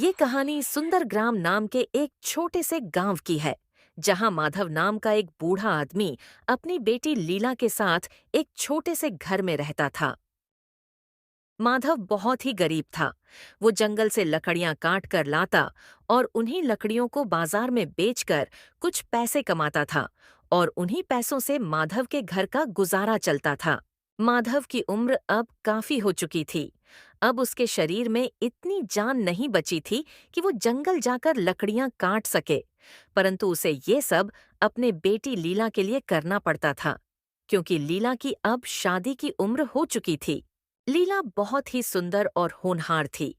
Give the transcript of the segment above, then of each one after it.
ये कहानी सुंदर ग्राम नाम के एक छोटे से गांव की है, जहां माधव नाम का एक बूढ़ा आदमी अपनी बेटी लीला के साथ एक छोटे से घर में रहता था। माधव बहुत ही गरीब था। वो जंगल से लकड़ियां काट कर लाता और उन्हीं लकड़ियों को बाजार में बेचकर कुछ पैसे कमाता था और उन्हीं पैसों से माधव के घर का गुजारा चलता था। माधव की उम्र अब काफी हो चुकी थी। अब उसके शरीर में इतनी जान नहीं बची थी कि वो जंगल जाकर लकड़ियां काट सके, परंतु उसे ये सब अपने बेटी लीला के लिए करना पड़ता था, क्योंकि लीला की अब शादी की उम्र हो चुकी थी। लीला बहुत ही सुंदर और होनहार थी।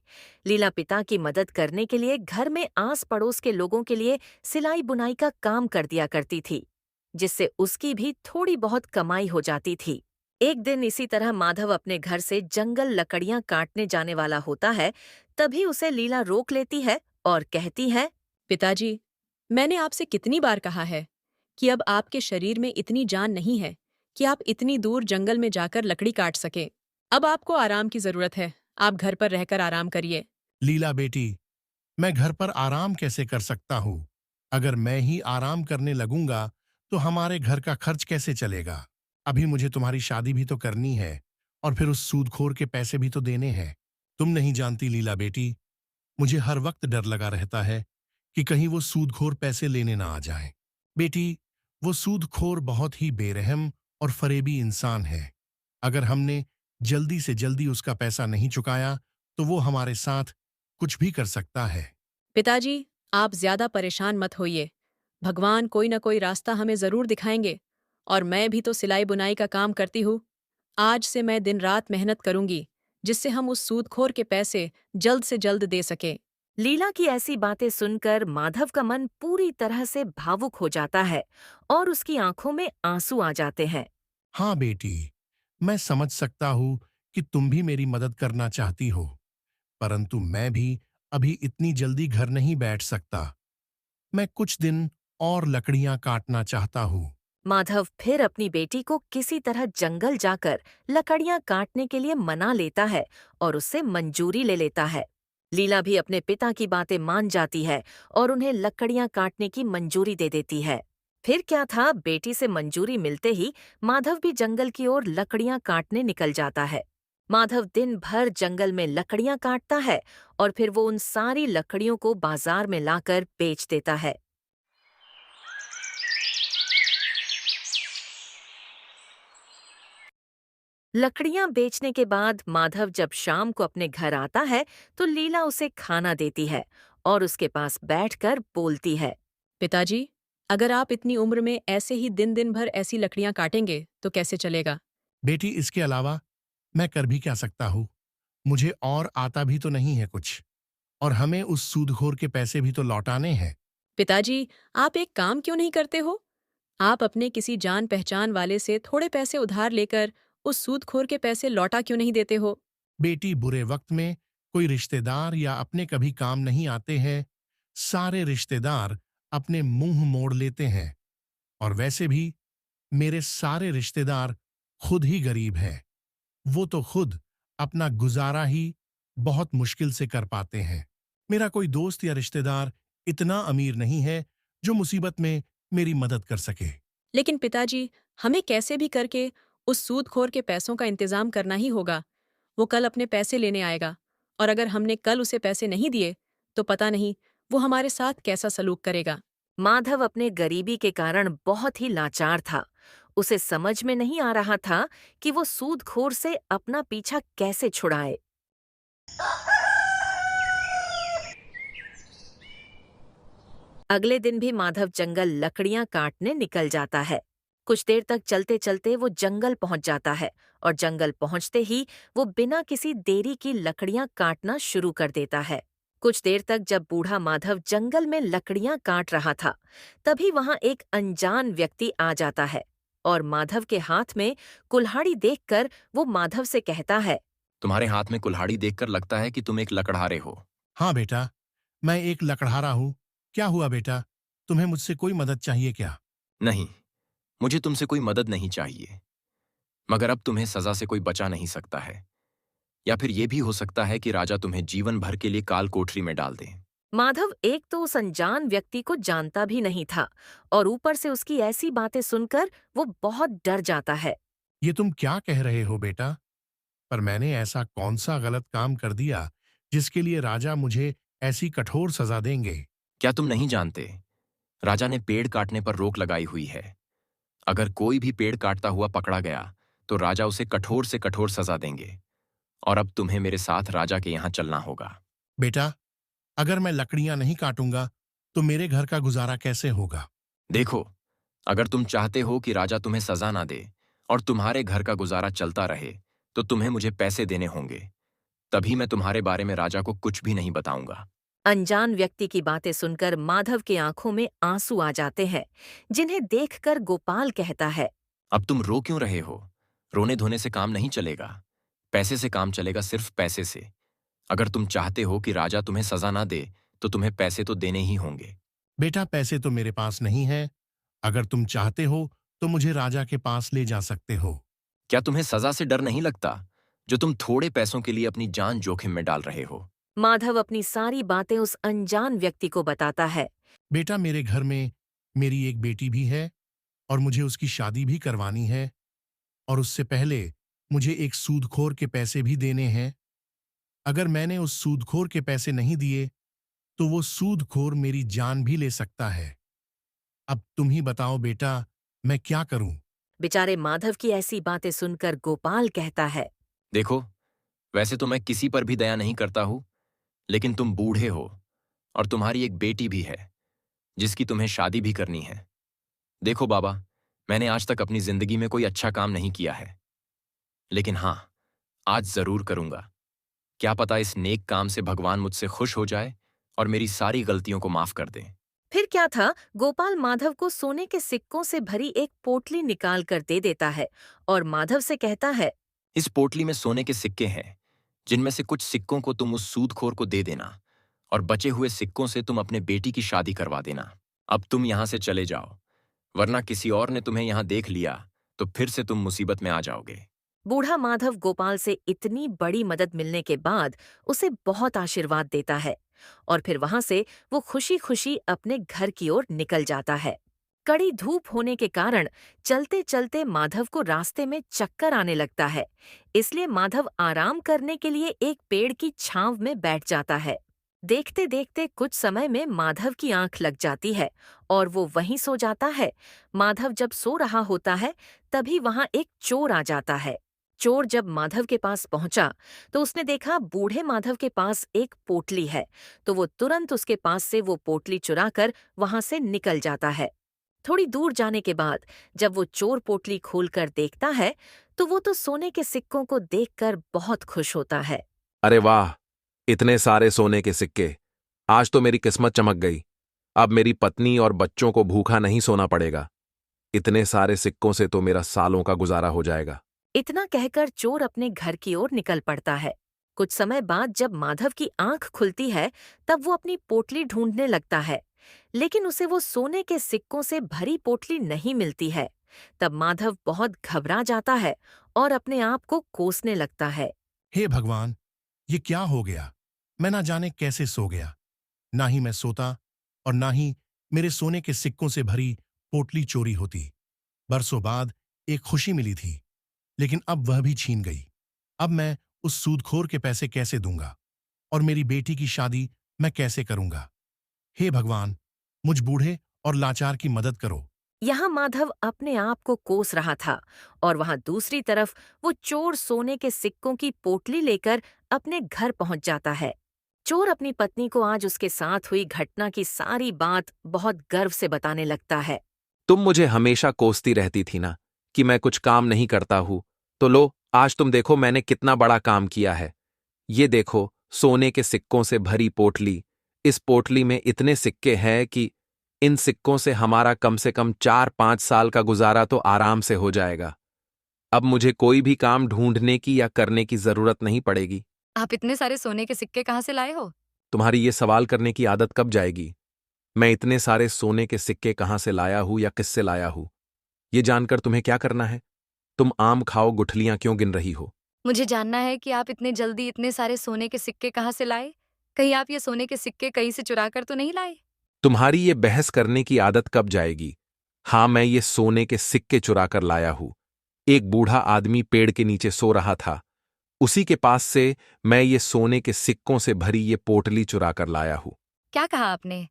लीला पिता की मदद करने के लिए घर में आस पड़ोस के लोगों के लिए सिलाई बुनाई का काम कर दिया करती थी, जिससे उसकी भी थोड़ी बहुत कमाई हो जाती थी। एक दिन इसी तरह माधव अपने घर से जंगल लकड़ियां काटने जाने वाला होता है। तभी उसे लीला रोक लेती है और कहती है। पिताजी, मैंने आपसे कितनी बार कहा है कि अब आपके शरीर में इतनी जान नहीं है कि आप इतनी दूर जंगल में जाकर लकड़ी काट सके। अब आपको आराम की जरूरत है। आप घर पर रहकर आराम करिए। लीला बेटी, मैं घर पर आराम कैसे कर सकता हूँ? अगर मैं ही आराम करने लगूंगा तो हमारे घर का खर्च कैसे चलेगा? अभी मुझे तुम्हारी शादी भी तो करनी है और फिर उस सूदखोर के पैसे भी तो देने हैं। तुम नहीं जानती लीला बेटी, मुझे हर वक्त डर लगा रहता है कि कहीं वो सूदखोर पैसे लेने ना आ जाए। बेटी, वो सूदखोर बहुत ही बेरहम और फरेबी इंसान है। अगर हमने जल्दी से जल्दी उसका पैसा नहीं चुकाया तो वो हमारे साथ कुछ भी कर सकता है। पिताजी, आप ज्यादा परेशान मत होइए। भगवान कोई न कोई रास्ता हमें जरूर दिखाएंगे। और मैं भी तो सिलाई बुनाई का काम करती हूँ। आज से मैं दिन रात मेहनत करूंगी, जिससे हम उस सूदखोर के पैसे जल्द से जल्द दे सकें। लीला की ऐसी बातें सुनकर माधव का मन पूरी तरह से भावुक हो जाता है और उसकी आंखों में आंसू आ जाते हैं। हाँ बेटी, मैं समझ सकता हूँ कि तुम भी मेरी मदद करना चाहती हो, परंतु मैं भी अभी इतनी जल्दी घर नहीं बैठ सकता। मैं कुछ दिन और लकड़ियां काटना चाहता हूँ। माधव फिर अपनी बेटी को किसी तरह जंगल जाकर लकड़ियां काटने के लिए मना लेता है और उससे मंजूरी ले लेता है। लीला भी अपने पिता की बातें मान जाती है और उन्हें लकड़ियां काटने की मंजूरी दे देती है। फिर क्या था, बेटी से मंजूरी मिलते ही माधव भी जंगल की ओर लकड़ियां काटने निकल जाता है। माधव दिन भर जंगल में लकड़ियां काटता है और फिर वो उन सारी लकड़ियों को बाजार में लाकर बेच देता है। लकड़ियां बेचने के बाद माधव जब शाम को अपने घर आता है तो लीला उसे खाना देती है और उसके पास बैठकर बोलती है। पिताजी, अगर आप इतनी उम्र में ऐसे ही दिन दिन भर ऐसी लकड़ियां काटेंगे तो कैसे चलेगा। बेटी, इसके अलावा मैं कर भी क्या सकता हूँ? मुझे और आता भी तो नहीं है कुछ, और हमें उस सूदखोर के पैसे भी तो लौटाने हैं। पिताजी, आप एक काम क्यों नहीं करते हो। आप अपने किसी जान पहचान वाले से थोड़े पैसे उधार लेकर उस सूदखोर के पैसे लौटा क्यों नहीं देते हो। बेटी, बुरे वक्त में कोई रिश्तेदार या अपने कभी काम नहीं आते हैं। सारे रिश्तेदार अपने मुंह मोड़ लेते हैं, और वैसे भी मेरे सारे रिश्तेदार खुद ही गरीब हैं। वो तो खुद अपना गुजारा ही बहुत मुश्किल से कर पाते हैं। मेरा कोई दोस्त या रिश्तेदार इतना अमीर नहीं है जो मुसीबत में मेरी मदद कर सके। लेकिन पिताजी, हमें कैसे भी करके उस सूदखोर के पैसों का इंतजाम करना ही होगा। वो कल अपने पैसे लेने आएगा, और अगर हमने कल उसे पैसे नहीं दिए तो पता नहीं वो हमारे साथ कैसा सलूक करेगा। माधव अपने गरीबी के कारण बहुत ही लाचार था। उसे समझ में नहीं आ रहा था कि वो सूदखोर से अपना पीछा कैसे छुड़ाए। अगले दिन भी माधव जंगल लकड़ियां काटने निकल जाता है। कुछ देर तक चलते चलते वो जंगल पहुंच जाता है और जंगल पहुंचते ही वो बिना किसी देरी की लकड़ियां काटना शुरू कर देता है। कुछ देर तक जब बूढ़ा माधव जंगल में लकड़ियां काट रहा था, तभी वहां एक अनजान व्यक्ति आ जाता है और माधव के हाथ में कुल्हाड़ी देखकर वो माधव से कहता है। तुम्हारे हाथ में कुल्हाड़ी देखकर लगता है कि तुम एक लकड़हारे हो। हाँ बेटा, मैं एक लकड़हारा हूँ। क्या हुआ बेटा, तुम्हें मुझसे कोई मदद चाहिए क्या? नहीं, मुझे तुमसे कोई मदद नहीं चाहिए, मगर अब तुम्हें सजा से कोई बचा नहीं सकता है। या फिर ये भी हो सकता है कि राजा तुम्हें जीवन भर के लिए काल कोठरी में डाल दें। माधव एक तो उस अनजान व्यक्ति को जानता भी नहीं था और ऊपर से उसकी ऐसी बातें सुनकर वो बहुत डर जाता है। ये तुम क्या कह रहे हो बेटा? पर मैंने ऐसा कौन सा गलत काम कर दिया जिसके लिए राजा मुझे ऐसी कठोर सजा देंगे? क्या तुम नहीं जानते? राजा ने पेड़ काटने पर रोक लगाई हुई है। अगर कोई भी पेड़ काटता हुआ पकड़ा गया तो राजा उसे कठोर से कठोर सजा देंगे। और अब तुम्हें मेरे साथ राजा के यहाँ चलना होगा। बेटा, अगर मैं लकड़ियां नहीं काटूंगा तो मेरे घर का गुजारा कैसे होगा? देखो, अगर तुम चाहते हो कि राजा तुम्हें सजा ना दे और तुम्हारे घर का गुजारा चलता रहे तो तुम्हें मुझे पैसे देने होंगे। तभी मैं तुम्हारे बारे में राजा को कुछ भी नहीं बताऊंगा। अनजान व्यक्ति की बातें सुनकर माधव की आंखों में आंसू आ जाते हैं, जिन्हें देखकर गोपाल कहता है। अब तुम रो क्यों रहे हो? रोने धोने से काम नहीं चलेगा। पैसे से काम चलेगा, सिर्फ पैसे से। अगर तुम चाहते हो कि राजा तुम्हें सजा ना दे तो तुम्हें पैसे तो देने ही होंगे। बेटा, पैसे तो मेरे पास नहीं है। अगर तुम चाहते हो तो मुझे राजा के पास ले जा सकते हो। क्या तुम्हें सजा से डर नहीं लगता, जो तुम थोड़े पैसों के लिए अपनी जान जोखिम में डाल रहे हो? माधव अपनी सारी बातें उस अनजान व्यक्ति को बताता है। बेटा, मेरे घर में मेरी एक बेटी भी है और मुझे उसकी शादी भी करवानी है, और उससे पहले मुझे एक सूदखोर के पैसे भी देने हैं। अगर मैंने उस सूदखोर के पैसे नहीं दिए तो वो सूदखोर मेरी जान भी ले सकता है। अब तुम ही बताओ बेटा, मैं क्या करूं? बेचारे माधव की ऐसी बातें सुनकर गोपाल कहता है। देखो, वैसे तो मैं किसी पर भी दया नहीं करता हूं, लेकिन तुम बूढ़े हो और तुम्हारी एक बेटी भी है जिसकी तुम्हें शादी भी करनी है। देखो बाबा, मैंने आज तक अपनी जिंदगी में कोई अच्छा काम नहीं किया है, लेकिन हाँ, आज जरूर करूंगा। क्या पता इस नेक काम से भगवान मुझसे खुश हो जाए और मेरी सारी गलतियों को माफ कर दें। फिर क्या था, गोपाल माधव को सोने के सिक्कों से भरी एक पोटली निकाल कर दे देता है और माधव से कहता है। इस पोटली में सोने के सिक्के हैं, जिनमें से कुछ सिक्कों को तुम उस सूदखोर को दे देना और बचे हुए सिक्कों से तुम अपने बेटी की शादी करवा देना। अब तुम यहां से चले जाओ, वरना किसी और ने तुम्हें यहां देख लिया तो फिर से तुम मुसीबत में आ जाओगे। बूढ़ा माधव गोपाल से इतनी बड़ी मदद मिलने के बाद उसे बहुत आशीर्वाद देता है और फिर वहां से वो खुशी खुशी अपने घर की ओर निकल जाता है। कड़ी धूप होने के कारण चलते चलते माधव को रास्ते में चक्कर आने लगता है, इसलिए माधव आराम करने के लिए एक पेड़ की छांव में बैठ जाता है। देखते देखते कुछ समय में माधव की आंख लग जाती है और वो वहीं सो जाता है। माधव जब सो रहा होता है तभी वहां एक चोर आ जाता है। चोर जब माधव के पास पहुंचा तो उसने देखा बूढ़े माधव के पास एक पोटली है, तो वो तुरंत उसके पास से वो पोटली चुराकर वहां से निकल जाता है। थोड़ी दूर जाने के बाद जब वो चोर पोटली खोलकर देखता है तो वो तो सोने के सिक्कों को देखकर बहुत खुश होता है। अरे वाह, इतने सारे सोने के सिक्के! आज तो मेरी किस्मत चमक गई। अब मेरी पत्नी और बच्चों को भूखा नहीं सोना पड़ेगा। इतने सारे सिक्कों से तो मेरा सालों का गुजारा हो जाएगा। इतना कहकर चोर अपने घर की ओर निकल पड़ता है। कुछ समय बाद जब माधव की आंख खुलती है तब वो अपनी पोटली ढूंढने लगता है, लेकिन उसे वो सोने के सिक्कों से भरी पोटली नहीं मिलती है। तब माधव बहुत घबरा जाता है और अपने आप को कोसने लगता है। हे भगवान, ये क्या हो गया? मैं ना जाने कैसे सो गया। ना ही मैं सोता और ना ही मेरे सोने के सिक्कों से भरी पोटली चोरी होती। बरसों बाद एक खुशी मिली थी, लेकिन अब वह भी छीन गई। अब मैं उस सूदखोर के पैसे कैसे दूंगा और मेरी बेटी की शादी मैं कैसे करूंगा? हे भगवान, मुझ बूढ़े और लाचार की मदद करो। यहाँ माधव अपने आप को कोस रहा था और वहाँ दूसरी तरफ वो चोर सोने के सिक्कों की पोटली लेकर अपने घर पहुंच जाता है। चोर अपनी पत्नी को आज उसके साथ हुई घटना की सारी बात बहुत गर्व से बताने लगता है। तुम मुझे हमेशा कोसती रहती थी ना कि मैं कुछ काम नहीं करता हूं, तो लो, आज तुम देखो मैंने कितना बड़ा काम किया है। ये देखो, सोने के सिक्कों से भरी पोटली। इस पोटली में इतने सिक्के हैं कि इन सिक्कों से हमारा कम से कम 4-5 साल का गुजारा तो आराम से हो जाएगा। अब मुझे कोई भी काम ढूंढने की या करने की जरूरत नहीं पड़ेगी। आप इतने सारे सोने के सिक्के कहाँ से लाए हो? तुम्हारी ये सवाल करने की आदत कब जाएगी? मैं इतने सारे सोने के सिक्के कहाँ से लाया हूं या किससे लाया हूं, ये जानकर तुम्हें क्या करना है? तुम आम खाओ गुठलियां क्यों गिन रही हो? मुझे जानना है कि आप इतने जल्दी इतने सारे सोने के सिक्के कहाँ से लाए? कहीं आप ये सोने के सिक्के कहीं से चुरा कर तो नहीं लाए? तुम्हारी ये बहस करने की आदत कब जाएगी? हाँ, मैं ये सोने के सिक्के चुरा कर लाया हूं। एक बूढ़ा आदमी पेड़ के नीचे सो रहा था। उसी के पास से मैं ये सोने के सिक्कों से भरी ये पोटली चुरा कर लाया हूं। क्या कहा आपने?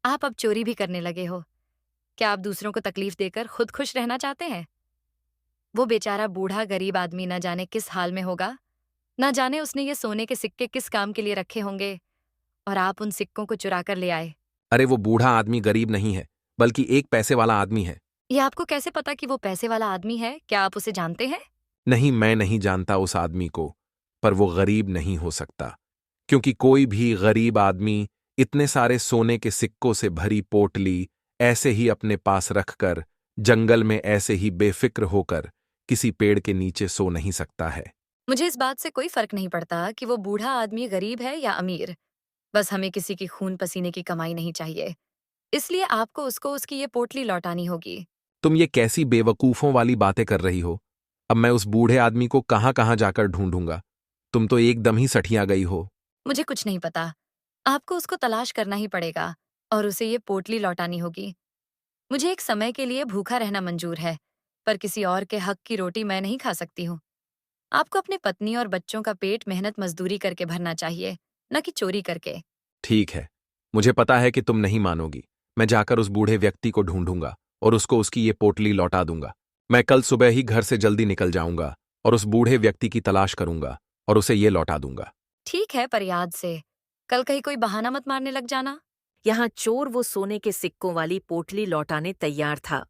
आप अब चोरी भी करने लगे हो। क्या आप दूसरों को तकलीफ देकर खुद खुश रहना चाहते हैं? वो बेचारा बूढ़ा गरीब आदमी न जाने किस हाल में होगा, न जाने उसने ये सोने के सिक्के किस काम के लिए रखे होंगे और आप उन सिक्कों को चुरा कर ले आए। अरे वो बूढ़ा आदमी गरीब नहीं है, बल्कि एक पैसे वाला आदमी है। ये आपको कैसे पता कि वो पैसे वाला आदमी है? क्या आप उसे जानते हैं? नहीं, मैं नहीं जानता उस आदमी को, पर वो गरीब नहीं हो सकता, क्योंकि कोई भी गरीब आदमी इतने सारे सोने के सिक्कों से भरी पोटली ऐसे ही अपने पास रखकर जंगल में ऐसे ही बेफिक्र होकर किसी पेड़ के नीचे सो नहीं सकता है। मुझे इस बात से कोई फर्क नहीं पड़ता कि वो बूढ़ा आदमी गरीब है या अमीर। बस हमें किसी की खून पसीने की कमाई नहीं चाहिए। इसलिए आपको उसको उसकी ये पोटली लौटानी होगी। तुम ये कैसी बेवकूफों वाली बातें कर रही हो? अब मैं उस बूढ़े आदमी को कहाँ कहाँ जाकर ढूंढूंगा? तुम तो एकदम ही सठिया गई हो। मुझे कुछ नहीं पता। आपको उसको तलाश करना ही पड़ेगा और उसे ये पोटली लौटानी होगी। मुझे एक समय के लिए भूखा रहना मंजूर है, पर किसी और के हक की रोटी मैं नहीं खा सकती हूँ। आपको अपने पत्नी और बच्चों का पेट मेहनत मजदूरी करके भरना चाहिए, न कि चोरी करके। ठीक है, मुझे पता है कि तुम नहीं मानोगी। मैं जाकर उस बूढ़े व्यक्ति को ढूंढूंगा और उसको उसकी ये पोटली लौटा दूंगा। मैं कल सुबह ही घर से जल्दी निकल जाऊंगा और उस बूढ़े व्यक्ति की तलाश करूंगा और उसे ये लौटा दूंगा। ठीक है, पर याद से कल कहीं कोई बहाना मत मारने लग जाना। यहाँ चोर वो सोने के सिक्कों वाली पोटली लौटाने तैयार था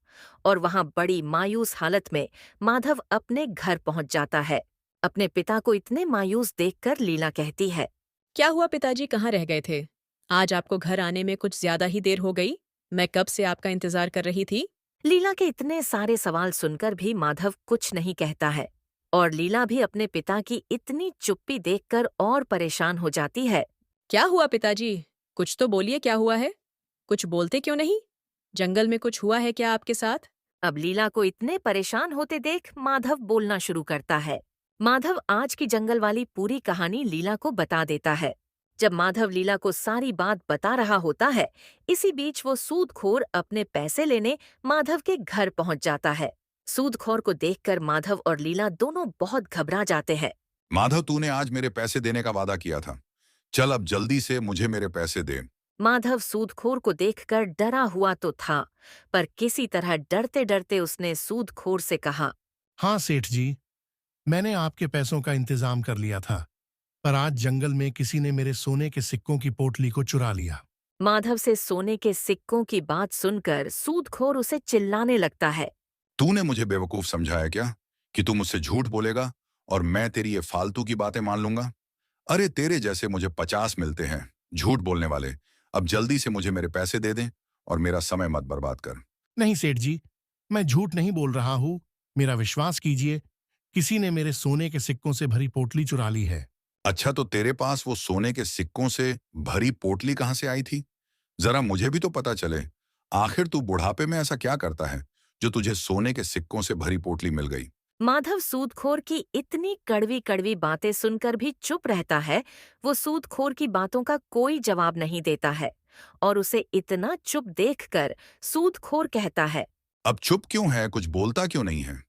और वहां बड़ी मायूस हालत में माधव अपने घर पहुंच जाता है। अपने पिता को इतने मायूस देखकर लीला कहती है, क्या हुआ पिताजी, कहाँ रह गए थे? आज आपको घर आने में कुछ ज्यादा ही देर हो गई। मैं कब से आपका इंतजार कर रही थी। लीला के इतने सारे सवाल सुनकर भी माधव कुछ नहीं कहता है और लीला भी अपने पिता की इतनी चुप्पी देखकर और परेशान हो जाती है। क्या हुआ पिताजी? कुछ तो बोलिए, क्या हुआ है? कुछ बोलते क्यों नहीं? जंगल में कुछ हुआ है क्या आपके साथ? अब लीला को इतने परेशान होते देख माधव बोलना शुरू करता है। माधव आज की जंगल वाली पूरी कहानी लीला को बता देता है। जब माधव लीला को सारी बात बता रहा होता है, इसी बीच वो सूदखोर अपने पैसे लेने माधव के घर पहुंच जाता है। सूदखोर को देखकर माधव और लीला दोनों बहुत घबरा जाते हैं। माधव, तूने आज मेरे पैसे देने का वादा किया था। चल अब जल्दी से मुझे मेरे पैसे दे। माधव सूदखोर को देखकर डरा हुआ तो था, पर किसी तरह डरते डरते उसने सूदखोर से कहा, हाँ सेठ जी, मैंने आपके पैसों का इंतजाम कर लिया था, पर आज जंगल में किसी ने मेरे सोने के सिक्कों की पोटली को चुरा लिया। माधव से सोने के सिक्कों की बात सुनकर सूदखोर उसे चिल्लाने लगता है। तूने मुझे बेवकूफ समझा है क्या कि तू मुझसे झूठ बोलेगा और मैं तेरी ये फालतू की बातें मान लूंगा? अरे तेरे जैसे मुझे 50 मिलते हैं झूठ बोलने वाले। अब जल्दी से मुझे मेरे पैसे दे दें और मेरा समय मत बर्बाद कर। नहीं सेठ जी, मैं झूठ नहीं बोल रहा हूँ, मेरा विश्वास कीजिए, किसी ने मेरे सोने के सिक्कों से भरी पोटली चुरा ली है। अच्छा, तो तेरे पास वो सोने के सिक्कों से भरी पोटली कहाँ से आई थी? जरा मुझे भी तो पता चले। आखिर तू बुढ़ापे में ऐसा क्या करता है जो तुझे सोने के सिक्कों से भरी पोटली मिल गई? माधव सूदखोर की इतनी कड़वी कड़वी बातें सुनकर भी चुप रहता है। वो सूदखोर की बातों का कोई जवाब नहीं देता है और उसे इतना चुप देखकर सूदखोर कहता है, अब चुप क्यों है, कुछ बोलता क्यों नहीं है?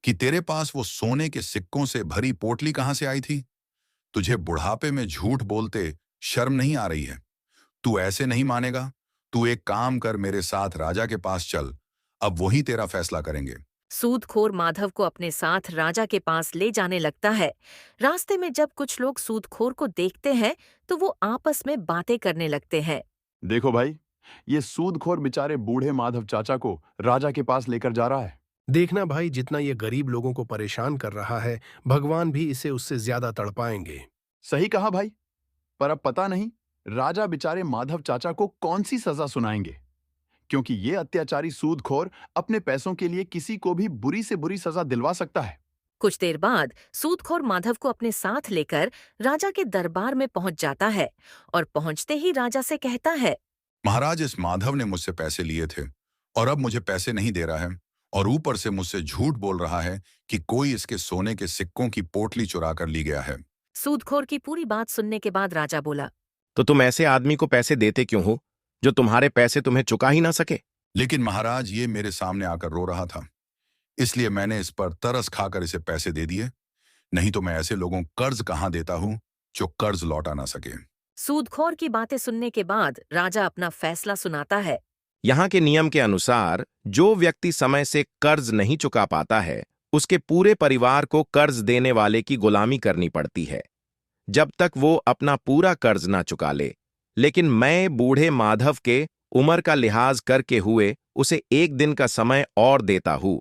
कि तेरे पास वो सोने के सिक्कों से भरी पोटली कहाँ से आई थी? तुझे बुढ़ापे में झूठ बोलते शर्म नहीं आ रही है? तू ऐसे नहीं मानेगा। तू एक काम कर, मेरे साथ राजा के पास चल, अब वही तेरा फैसला करेंगे। सूदखोर माधव को अपने साथ राजा के पास ले जाने लगता है। रास्ते में जब कुछ लोग सूदखोर को देखते हैं तो वो आपस में बातें करने लगते हैं। देखो भाई, ये सूदखोर बेचारे बूढ़े माधव चाचा को राजा के पास लेकर जा रहा है। देखना भाई, जितना ये गरीब लोगों को परेशान कर रहा है, भगवान भी इसे उससे ज्यादा तड़पाएंगे। सही कहा भाई, पर अब पता नहीं राजा बेचारे माधव चाचा को कौन सी सजा सुनाएंगे, क्योंकि ये अत्याचारी सूदखोर अपने पैसों के लिए किसी को भी बुरी से बुरी सजा दिलवा सकता है। कुछ देर बाद सूदखोर माधव को अपने साथ लेकर राजा के दरबार में पहुंच जाता है और पहुंचते ही राजा से कहता है, महाराज, इस माधव ने मुझसे पैसे लिए थे और अब मुझे पैसे नहीं दे रहा है और ऊपर से मुझसे झूठ बोल रहा है कि कोई इसके सोने के सिक्कों की पोटली चुरा कर ली गया है। सूदखोर की पूरी बात सुनने के बाद राजा बोला, तो तुम ऐसे आदमी को पैसे देते क्यों हो जो तुम्हारे पैसे तुम्हें चुका ही ना सके? लेकिन महाराज, ये मेरे सामने आकर रो रहा था, इसलिए मैंने इस पर तरस खाकर इसे पैसे दे दिए। नहीं तो मैं ऐसे लोगों को कर्ज कहाँ देता हूँ जो कर्ज लौटा ना सके। सूदखोर की बातें सुनने के बाद राजा अपना फैसला सुनाता है। यहाँ के नियम के अनुसार जो व्यक्ति समय से कर्ज नहीं चुका पाता है उसके पूरे परिवार को कर्ज देने वाले की गुलामी करनी पड़ती है जब तक वो अपना पूरा कर्ज ना चुका ले। लेकिन मैं बूढ़े माधव के उम्र का लिहाज करके हुए उसे 1 दिन का समय और देता हूं।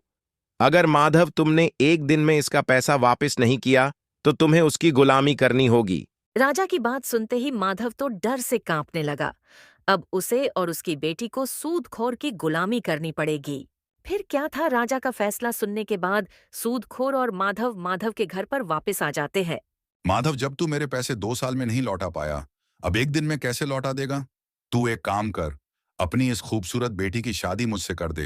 अगर माधव तुमने 1 दिन में इसका पैसा वापस नहीं किया तो तुम्हें उसकी गुलामी करनी होगी। राजा की बात सुनते ही माधव तो डर से कांपने लगा। अब उसे और उसकी बेटी को सूदखोर की गुलामी करनी पड़ेगी। फिर क्या था, राजा का फैसला सुनने के बाद सूदखोर और माधव के घर पर वापस आ जाते हैं। माधव, जब तू मेरे पैसे 2 साल में नहीं लौटा पाया, अब 1 दिन में कैसे लौटा देगा? तू एक काम कर, अपनी इस खूबसूरत बेटी की शादी मुझसे कर दे।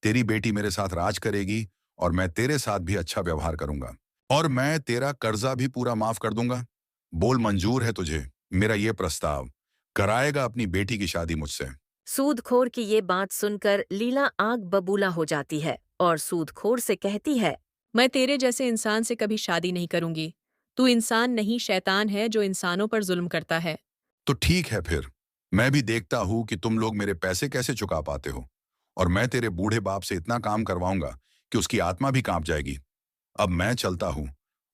तेरी बेटी मेरे साथ राज करेगी और मैं तेरे साथ भी अच्छा व्यवहार करूंगा और मैं तेरा कर्जा भी पूरा माफ कर दूंगा। बोल, मंजूर है तुझे मेरा ये प्रस्ताव? कराएगा अपनी बेटी की शादी मुझसे? सूदखोर की ये बात सुनकर लीला आग बबूला हो जाती है और सूदखोर से कहती है, मैं तेरे जैसे इंसान से कभी शादी नहीं करूंगी। तू इंसान नहीं, शैतान है जो इंसानों पर जुल्म करता है। तो ठीक है, फिर मैं भी देखता हूं कि तुम लोग मेरे पैसे कैसे चुका पाते हो और मैं तेरे बूढ़े बाप से इतना काम करवाऊंगा कि उसकी आत्मा भी कांप जाएगी। अब मैं चलता हूं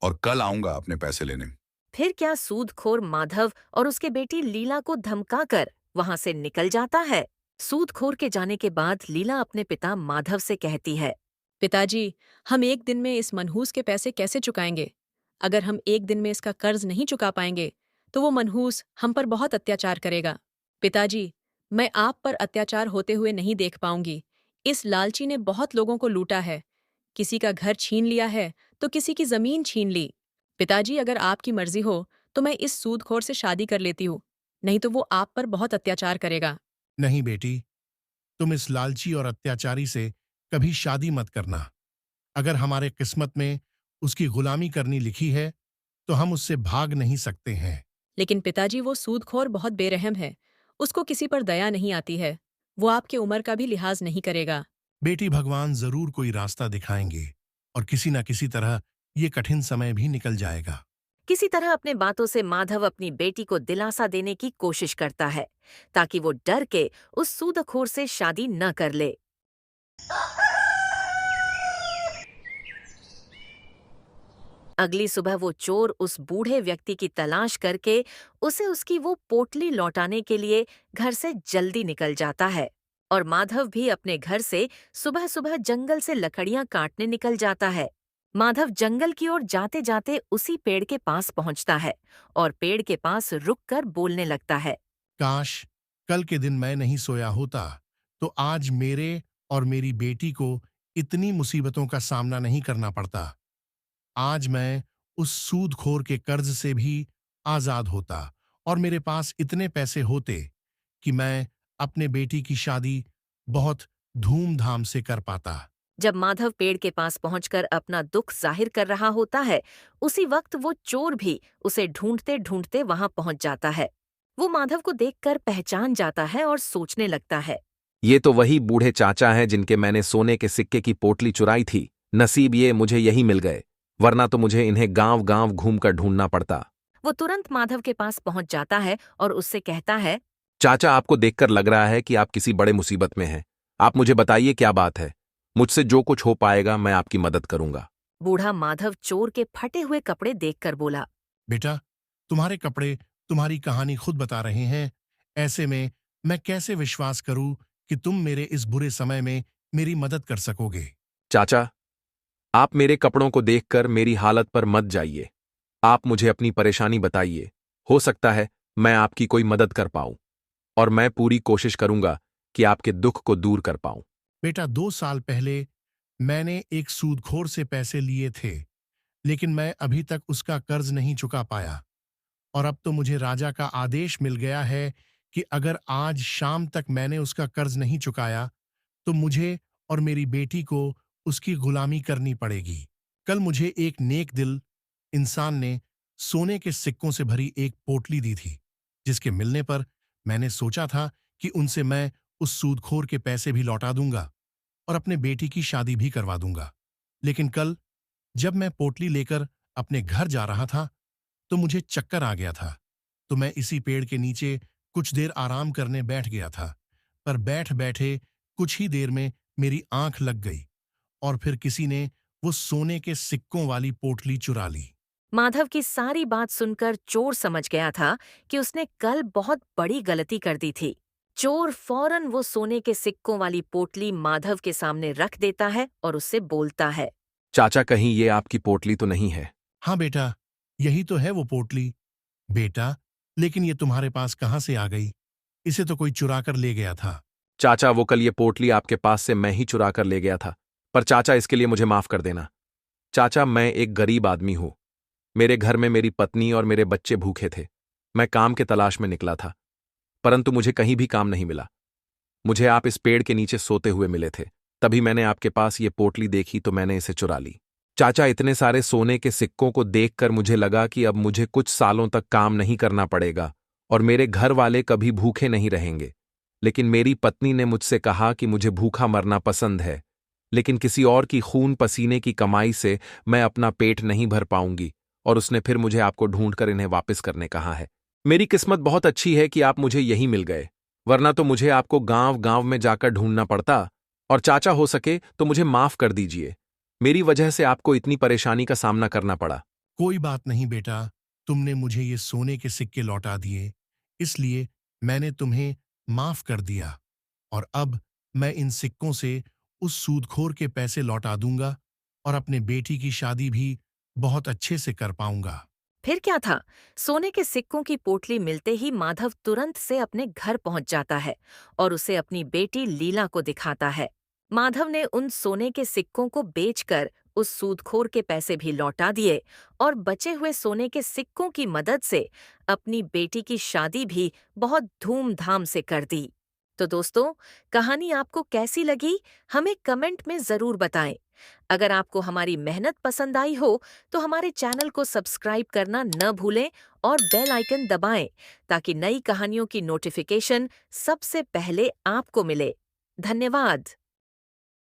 और कल आऊंगा अपने पैसे लेने। फिर क्या सूदखोर माधव और उसके बेटी लीला को धमकाकर वहां से निकल जाता है। सूदखोर के जाने के बाद लीला अपने पिता माधव से कहती है, पिताजी, हम 1 दिन में इस मनहूस के पैसे कैसे चुकाएंगे? अगर हम 1 दिन में इसका कर्ज नहीं चुका पाएंगे तो वो मनहूस हम पर बहुत अत्याचार करेगा। पिताजी, मैं आप पर अत्याचार होते हुए नहीं देख पाऊंगी। इस लालची ने बहुत लोगों को लूटा है। किसी का घर छीन लिया है तो किसी की जमीन छीन ली। पिताजी, अगर आपकी मर्जी हो तो मैं इस सूदखोर से शादी कर लेती हूँ, नहीं तो वो आप पर बहुत अत्याचार करेगा। नहीं बेटी, तुम इस लालची और अत्याचारी से कभी शादी मत करना। अगर हमारे किस्मत में उसकी गुलामी करनी लिखी है तो हम उससे भाग नहीं सकते हैं। लेकिन पिताजी, वो सूदखोर बहुत बेरहम है। उसको किसी पर दया नहीं आती है। वो आपकी उम्र का भी लिहाज नहीं करेगा। बेटी, भगवान जरूर कोई रास्ता दिखाएंगे और किसी न किसी तरह ये कठिन समय भी निकल जाएगा। किसी तरह अपने बातों से माधव अपनी बेटी को दिलासा देने की कोशिश करता है ताकि वो डर के उस सूदखोर से शादी न कर ले। अगली सुबह वो चोर उस बूढ़े व्यक्ति की तलाश करके उसे उसकी वो पोटली लौटाने के लिए घर से जल्दी निकल जाता है और माधव भी अपने घर से सुबह सुबह जंगल से लकड़ियां काटने निकल जाता है। माधव जंगल की ओर जाते जाते उसी पेड़ के पास पहुंचता है और पेड़ के पास रुककर बोलने लगता है, काश कल के दिन मैं नहीं सोया होता तो आज मेरे और मेरी बेटी को इतनी मुसीबतों का सामना नहीं करना पड़ता। आज मैं उस सूदखोर के कर्ज से भी आजाद होता और मेरे पास इतने पैसे होते कि मैं अपने बेटी की शादी बहुत धूमधाम से कर पाता। जब माधव पेड़ के पास पहुंचकर अपना दुख जाहिर कर रहा होता है, उसी वक्त वो चोर भी उसे ढूंढते ढूंढते वहां पहुंच जाता है। वो माधव को देखकर पहचान जाता है और सोचने लगता है, ये तो वही बूढ़े चाचा हैं जिनके मैंने सोने के सिक्के की पोटली चुराई थी। नसीब ये मुझे यही मिल गए, वरना तो मुझे इन्हें गांव गांव घूमकर ढूंढना पड़ता। वो तुरंत माधव के पास पहुंच जाता है और उससे कहता है, चाचा, आपको देखकर लग रहा है कि आप किसी बड़े मुसीबत में हैं। आप मुझे बताइए क्या बात है। मुझसे जो कुछ हो पाएगा मैं आपकी मदद करूंगा। बूढ़ा माधव चोर के फटे हुए कपड़े देखकर बोला, बेटा, तुम्हारे कपड़े तुम्हारी कहानी खुद बता रहे हैं। ऐसे में मैं कैसे विश्वास करूं कि तुम मेरे इस बुरे समय में मेरी मदद कर सकोगे। चाचा, आप मेरे कपड़ों को देखकर मेरी हालत पर मत जाइए। आप मुझे अपनी परेशानी बताइए। हो सकता है मैं आपकी कोई मदद कर पाऊं और मैं पूरी कोशिश करूंगा कि आपके दुख को दूर कर पाऊं। बेटा, 2 साल पहले मैंने एक सूदखोर से पैसे लिए थे, लेकिन मैं अभी तक उसका कर्ज नहीं चुका पाया और अब तो मुझे राजा का आदेश मिल गया है कि अगर आज शाम तक मैंने उसका कर्ज नहीं चुकाया तो मुझे और मेरी बेटी को उसकी गुलामी करनी पड़ेगी। कल मुझे एक नेक दिल इंसान ने सोने के सिक्कों से भरी एक पोटली दी थी, जिसके मिलने पर मैंने सोचा था कि उनसे मैं उस सूदखोर के पैसे भी लौटा दूंगा और अपने बेटी की शादी भी करवा दूंगा। लेकिन कल जब मैं पोटली लेकर अपने घर जा रहा था तो मुझे चक्कर आ गया था। तो मैं इसी पेड़ के नीचे कुछ देर आराम करने बैठ गया था, पर बैठ बैठे कुछ ही देर में मेरी आंख लग गई और फिर किसी ने वो सोने के सिक्कों वाली पोटली चुरा ली। माधव की सारी बात सुनकर चोर समझ गया था कि उसने कल बहुत बड़ी गलती कर दी थी। चोर फौरन वो सोने के सिक्कों वाली पोटली माधव के सामने रख देता है और उससे बोलता है। चाचा, कहीं ये आपकी पोटली तो नहीं है? हाँ बेटा, यही तो है वो पोटली। बेटा, लेकिन ये तुम्हारे पास कहाँ से आ गई? इसे तो कोई चुरा कर ले गया था। चाचा, वो कल ये पोटली आपके पास से मैं ही चुरा कर ले गया था। पर चाचा, इसके लिए मुझे माफ कर देना। चाचा, मैं एक गरीब आदमी हूं। मेरे घर में मेरी पत्नी और मेरे बच्चे भूखे थे। मैं काम के तलाश में निकला था, परंतु मुझे कहीं भी काम नहीं मिला। मुझे आप इस पेड़ के नीचे सोते हुए मिले थे। तभी मैंने आपके पास ये पोटली देखी तो मैंने इसे चुरा ली। चाचा, इतने सारे सोने के सिक्कों को देखकर मुझे लगा कि अब मुझे कुछ सालों तक काम नहीं करना पड़ेगा और मेरे घर वाले कभी भूखे नहीं रहेंगे। लेकिन मेरी पत्नी ने मुझसे कहा कि मुझे भूखा मरना पसंद है, लेकिन किसी और की खून पसीने की कमाई से मैं अपना पेट नहीं भर पाऊंगी, और उसने फिर मुझे आपको ढूंढकर इन्हें वापस करने कहा है। मेरी किस्मत बहुत अच्छी है कि आप मुझे यहीं मिल गए, वरना तो मुझे आपको गांव गांव में जाकर ढूंढना पड़ता। और चाचा, हो सके तो मुझे माफ कर दीजिए। मेरी वजह से आपको इतनी परेशानी का सामना करना पड़ा। कोई बात नहीं बेटा, तुमने मुझे ये सोने के सिक्के लौटा दिए, इसलिए मैंने तुम्हें माफ कर दिया और अब मैं इन सिक्कों से उस सूदखोर के पैसे लौटा दूंगा और अपने बेटी की शादी भी बहुत अच्छे से कर पाऊंगा। फिर क्या था, सोने के सिक्कों की पोटली मिलते ही माधव तुरंत से अपने घर पहुंच जाता है और उसे अपनी बेटी लीला को दिखाता है। माधव ने उन सोने के सिक्कों को बेचकर उस सूदखोर के पैसे भी लौटा दिए और बचे हुए सोने के सिक्कों की मदद से अपनी बेटी की शादी भी बहुत धूमधाम से कर दी। तो दोस्तों, कहानी आपको कैसी लगी, हमें कमेंट में जरूर बताएं। अगर आपको हमारी मेहनत पसंद आई हो तो हमारे चैनल को सब्सक्राइब करना न भूलें और बेल आइकन दबाएं ताकि नई कहानियों की नोटिफिकेशन सबसे पहले आपको मिले। धन्यवाद।